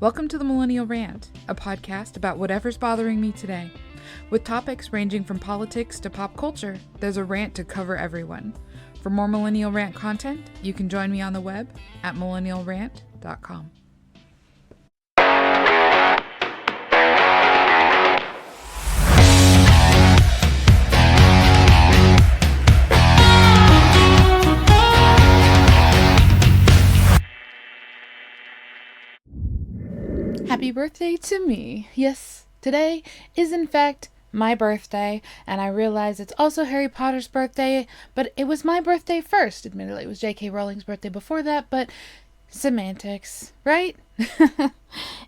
Welcome to the Millennial Rant, a podcast about whatever's bothering me today. With topics ranging from politics to pop culture, there's a rant to cover everyone. For more Millennial Rant content, you can join me on the web at millennialrant.com. Happy birthday to me. Yes, today is in fact my birthday, and I realize it's also Harry Potter's birthday, but it was my birthday first. Admittedly, it was J.K. Rowling's birthday before that, but semantics, right?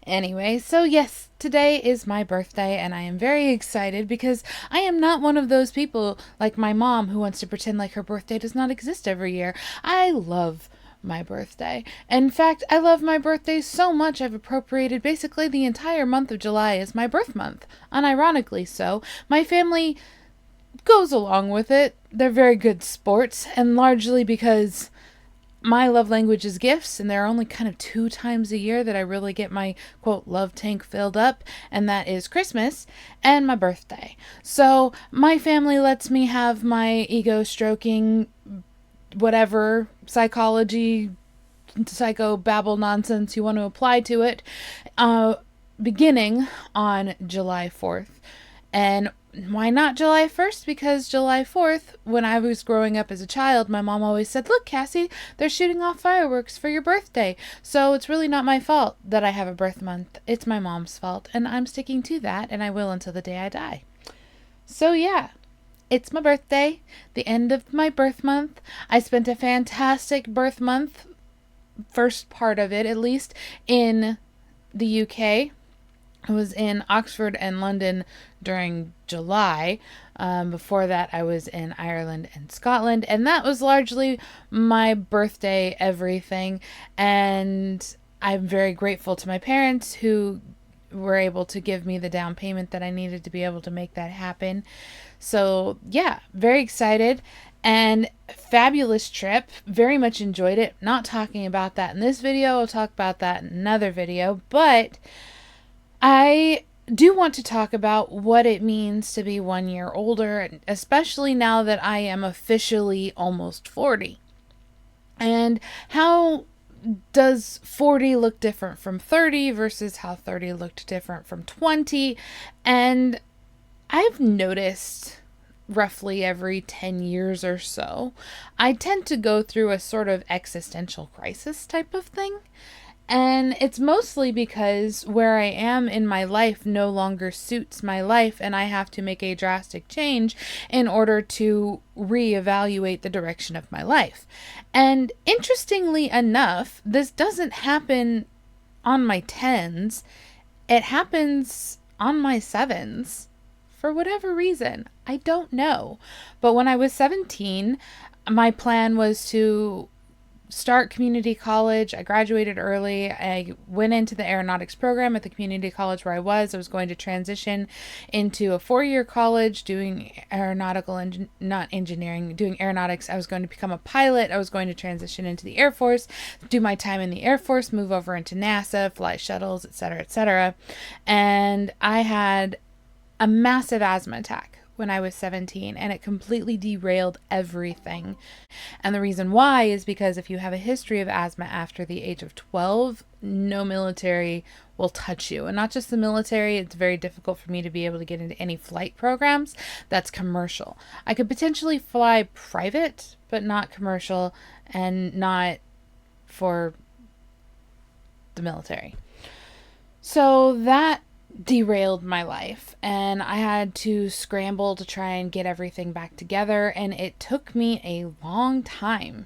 Anyway, so yes, today is my birthday, and I am very excited because I am not one of those people like my mom who wants to pretend like her birthday does not exist every year. I love my birthday. In fact, I love my birthday so much I've appropriated basically the entire month of July as my birth month. Unironically so. My family goes along with it. They're very good sports, and largely because my love language is gifts, and there are only kind of 2 times a year that I really get my, quote, love tank filled up, and that is Christmas and my birthday. So my family lets me have my ego stroking whatever psychology, psycho babble nonsense you want to apply to it, beginning on July 4th. And why not July 1st? Because July 4th, when I was growing up as a child, my mom always said, "Look, Cassie, they're shooting off fireworks for your birthday." So it's really not my fault that I have a birth month. It's my mom's fault, and I'm sticking to that, and I will until the day I die. So yeah. It's my birthday, the end of my birth month. I spent a fantastic birth month, first part of it at least, in the UK. I was in Oxford and London during July. Before that, I was in Ireland and Scotland, and that was largely my birthday everything. And I'm very grateful to my parents who were able to give me the down payment that I needed to be able to make that happen. So yeah, very excited and fabulous trip. Very much enjoyed it. Not talking about that in this video. I'll talk about that in another video. But I do want to talk about what it means to be 1 year older, especially now that I am officially almost 40. And how does 40 look different from 30 versus how 30 looked different from 20? And I've noticed roughly every 10 years or so, I tend to go through a sort of existential crisis type of thing. And it's mostly because where I am in my life no longer suits my life, and I have to make a drastic change in order to reevaluate the direction of my life. And interestingly enough, this doesn't happen on my 10s. It happens on my 7s. For whatever reason. I don't know. But when I was 17, my plan was to start community college. I graduated early. I went into the aeronautics program at the community college where I was. I was going to transition into a 4-year college doing not engineering, doing aeronautics. I was going to become a pilot. I was going to transition into the Air Force, do my time in the Air Force, move over into NASA, fly shuttles, etc., etc. And I had a massive asthma attack when I was 17, and it completely derailed everything. And the reason why is because if you have a history of asthma after the age of 12, no military will touch you. And not just the military, it's very difficult for me to be able to get into any flight programs that's commercial. I could potentially fly private, but not commercial, and not for the military. So that derailed my life, and I had to scramble to try and get everything back together, and it took me a long time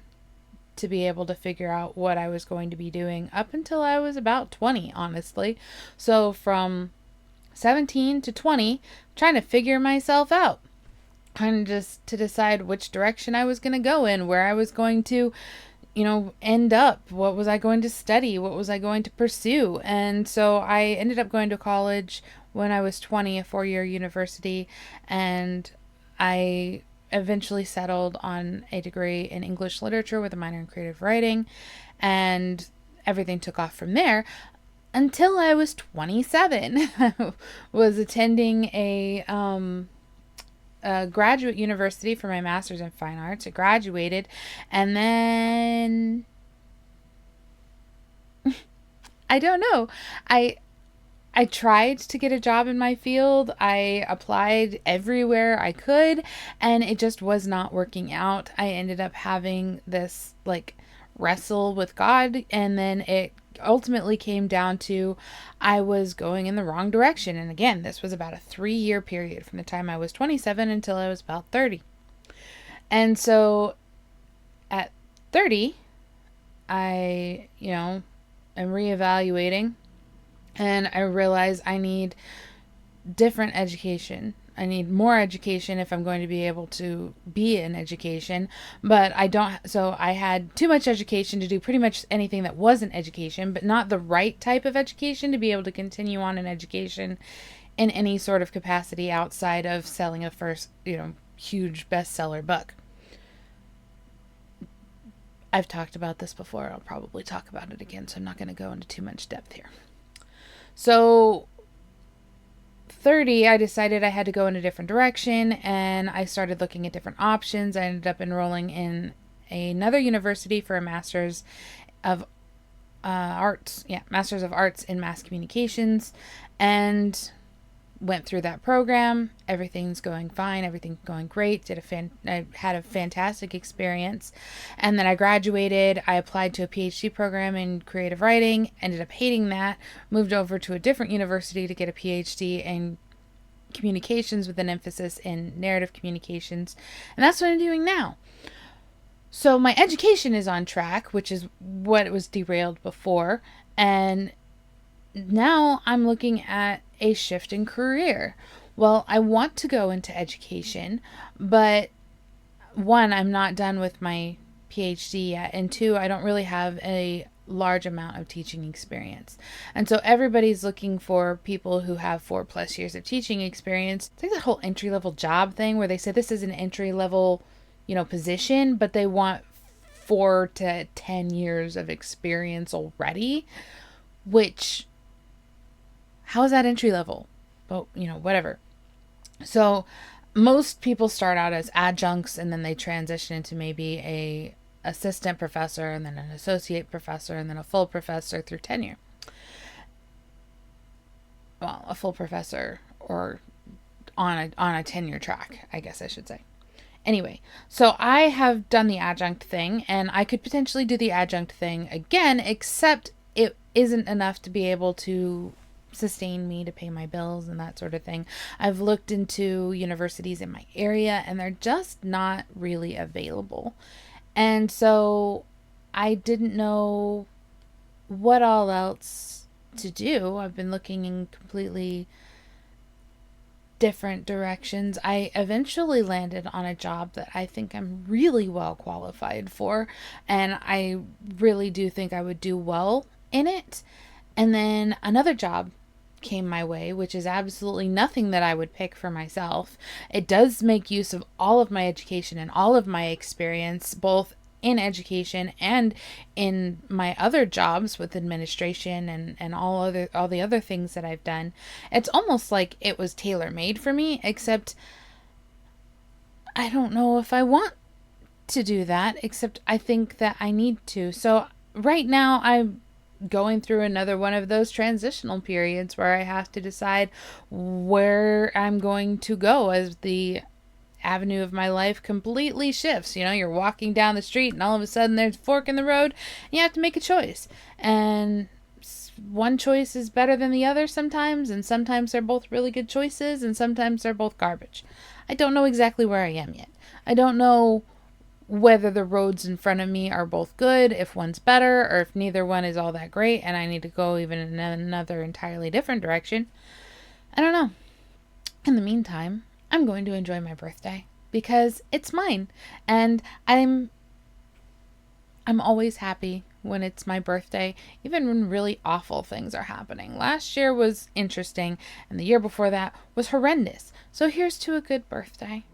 to be able to figure out what I was going to be doing up until I was about 20, honestly. So from 17 to 20, trying to figure myself out, trying just to decide which direction I was going to go in, where I was going to end up. What was I going to study? What was I going to pursue? And so I ended up going to college when I was 20, a 4-year university, and I eventually settled on a degree in English literature with a minor in creative writing, and everything took off from there until I was 27. I was attending a graduate university for my master's in fine arts. I graduated, and then I don't know. I tried to get a job in my field. I applied everywhere I could, and it just was not working out. I ended up having this like wrestle with God, and then it ultimately came down to I was going in the wrong direction. And again, this was about a 3-year period from the time I was 27 until I was about 30. And so at 30, I, am reevaluating, and I realize I need different education. I need more education if I'm going to be able to be in education, but I don't. So I had too much education to do pretty much anything that wasn't education, but not the right type of education to be able to continue on in education in any sort of capacity outside of selling a first, huge bestseller book. I've talked about this before. I'll probably talk about it again, so I'm not going to go into too much depth here. So 30, I decided I had to go in a different direction, and I started looking at different options. I ended up enrolling in another university for a master's of arts. Yeah, master's of arts in mass communications, and went through that program. Everything's going fine. Everything's going great. I had a fantastic experience. And then I graduated. I applied to a PhD program in creative writing, ended up hating that, moved over to a different university to get a PhD in communications with an emphasis in narrative communications. And that's what I'm doing now. So my education is on track, which is what was derailed before. And now I'm looking at a shift in career. Well, I want to go into education, but one, I'm not done with my PhD yet, and two, I don't really have a large amount of teaching experience. And so everybody's looking for people who have 4+ years of teaching experience. It's like that whole entry-level job thing where they say this is an entry-level, position, but they want 4 to 10 years of experience already, which, how is that entry level? But, whatever. So most people start out as adjuncts, and then they transition into maybe a assistant professor, and then an associate professor, and then a full professor through tenure. Well, a full professor, or on a tenure track, I guess I should say. Anyway, so I have done the adjunct thing, and I could potentially do the adjunct thing again, except it isn't enough to be able to sustain me to pay my bills and that sort of thing. I've looked into universities in my area, and they're just not really available. And so I didn't know what all else to do. I've been looking in completely different directions. I eventually landed on a job that I think I'm really well qualified for, and I really do think I would do well in it. And then another job came my way, which is absolutely nothing that I would pick for myself. It does make use of all of my education and all of my experience, both in education and in my other jobs with administration and all the other things that I've done. It's almost like it was tailor-made for me, except I don't know if I want to do that, except I think that I need to. So right now I'm going through another one of those transitional periods where I have to decide where I'm going to go as the avenue of my life completely shifts. You're walking down the street and all of a sudden there's a fork in the road, and you have to make a choice. And one choice is better than the other sometimes, and sometimes they're both really good choices, and sometimes they're both garbage. I don't know exactly where I am yet. I don't know whether the roads in front of me are both good, if one's better, or if neither one is all that great and I need to go even in another entirely different direction. I don't know. In the meantime, I'm going to enjoy my birthday because it's mine, and I'm always happy when it's my birthday, even when really awful things are happening. Last year was interesting, and the year before that was horrendous. So here's to a good birthday.